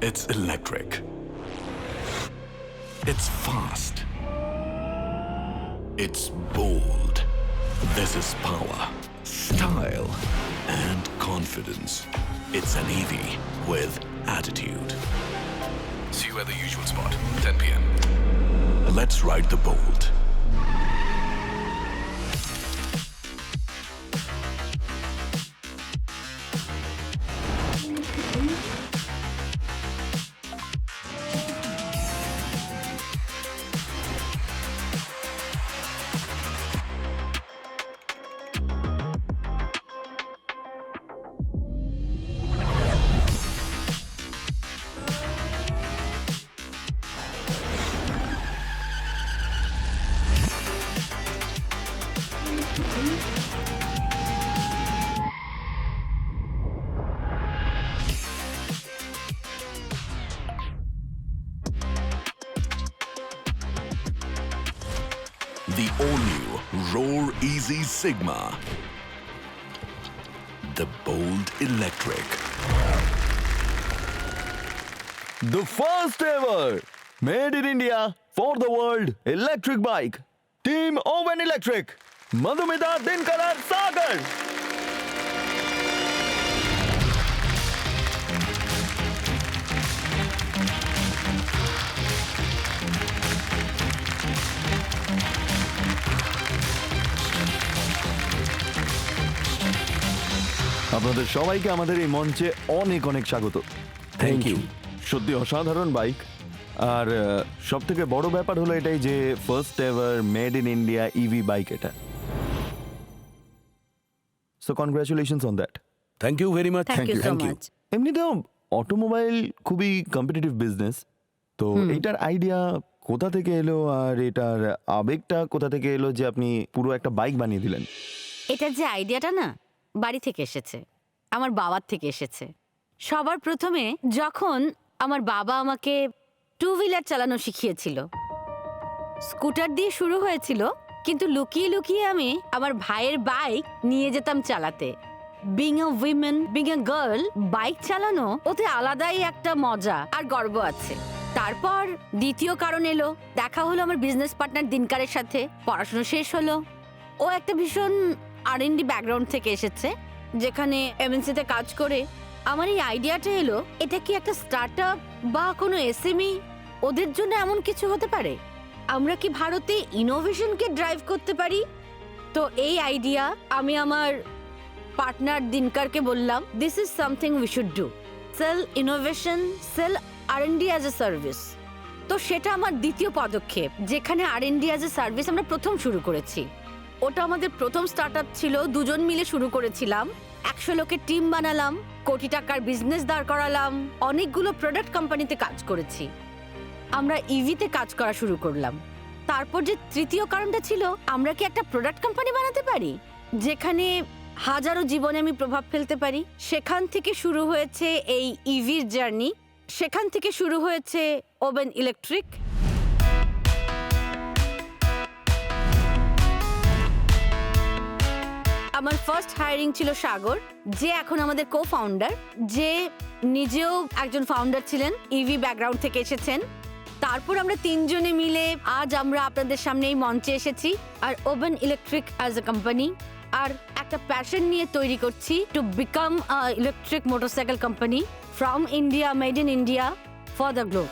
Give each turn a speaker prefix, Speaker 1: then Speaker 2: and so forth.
Speaker 1: It's electric. It's fast. It's bold. This is power, style, and confidence. It's an EV with attitude. See you at the usual spot, 10 p.m. Let's ride the Bolt. The all-new Roar Easy Sigma. The Bolt Electric.
Speaker 2: The first ever made in India for the world electric bike. Team Oven Electric. Madhumita Dinkarar Sagar. আপনাদের সবাইকে আমাদের এই মঞ্চে অনেক অনেক স্বাগত।
Speaker 3: Thank you.
Speaker 2: সত্যি অসাধারণ বাইক। আর সব থেকে বড় ব্যাপার হলো এটাই যে first ever made in India EV bike এটা। So congratulations on that.
Speaker 3: Thank you very much.
Speaker 4: Thank you so much.
Speaker 2: এমনিতেও অটোমোবাইল খুবই কম্পিটিটিভ বিজনেস, তো এইটার আইডিয়া কোথা থেকে এলো আর এটার আবেগটা কোথা থেকে এলো যে আপনি পুরো একটা বাইক বানিয়ে দিলেন?
Speaker 4: এটার যে আইডিয়াটা না বাড়ি থেকে এসেছে, আমার বাবার থেকে এসেছে। সবার প্রথমে যখন আমার বাবা আমাকে টু হুইলার চালানো শিখিয়েছিল, স্কুটার দিয়ে শুরু হয়েছিল, কিন্তু লুকিয়ে লুকিয়ে আমি আমার ভাইয়ের বাইক নিয়ে যেতাম চালাতে। Being a women, being a girl, bike চালানো ওতে আলাদাই একটা মজা আর গর্ব আছে। তারপর দ্বিতীয় কারণ এলো, দেখা হলো আমার বিজনেস পার্টনার দিনকারের সাথে, পড়াশোনা শেষ হলো। ও একটা ভীষণ R&D ব্যাকগ্রাউন্ড থেকে এসেছে, যেখানে এমএনসিতে কাজ করে। আমার এই আইডিয়াটা এলো, এটা কি একটা স্টার্টআপ বা কোনো এসএমই, ওদের জন্য এমন কিছু হতে পারে? আমরা কি ভারতে ইনোভেশনকে ড্রাইভ করতে পারি? তো এই আইডিয়া আমি আমার পার্টনার দিনকারকে বললাম, this is something we should do, sell innovation, sell R&D as a service. তো সেটা আমার দ্বিতীয় পদক্ষেপ, যেখানে R&D অ্যাজ এ সার্ভিস আমরা প্রথম শুরু করেছি। ওটা আমাদের প্রথম স্টার্টআপ ছিল, দুজন মিলে শুরু করেছিলাম। 100 লোকের টিম বানালাম, কোটি টাকার বিজনেস দাঁড় করালাম, অনেকগুলো প্রোডাক্ট কোম্পানিতে কাজ করেছি। আমরা ইভিতে কাজ করা শুরু করলাম। তারপর যে তৃতীয় কারণটা ছিল, আমরা কি একটা প্রোডাক্ট কোম্পানি বানাতে পারি যেখানে হাজারো জীবনে আমি প্রভাব ফেলতে পারি? সেখান থেকে শুরু হয়েছে এই ইভির জার্নি, সেখান থেকে শুরু হয়েছে ওভেন ইলেকট্রিক। আমার ফার্স্ট হায়ারিং ছিল সাগর, যে এখন আমাদের কো ফাউন্ডার, যে নিজেও একজন ফাউন্ডার ছিলেন, ইভি ব্যাকগ্রাউন্ড থেকে এসেছেন। তারপর আমরা তিনজনে মিলে আজ আমরা আপনাদের সামনে এই মঞ্চে এসেছি, আর Oben electric as a company, আর একটা প্যাশন নিয়ে তৈরি করছি to become electric motorcycle company from India, made in India for the globe.